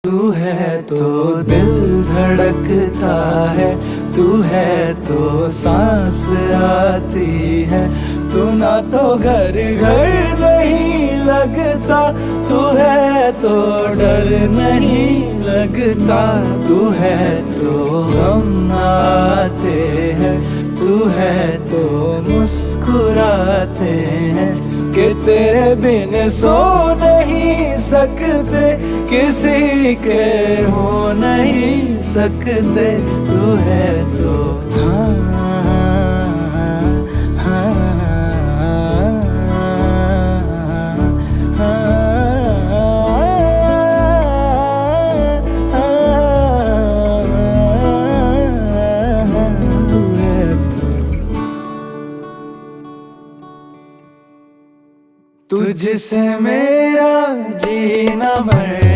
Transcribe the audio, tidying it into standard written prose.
तू है तो दिल धड़कता है, तू है तो सांस आती है, तू ना तो घर घर नहीं लगता, तू है तो डर नहीं लगता, तू है तो हम आते हैं, तू है तो मुस्कुराते हैं कि तेरे बिन सो नहीं सकते, किसी के हो नहीं सकते, तू है तो हाँ हाँ तुझसे मेरा जीना मर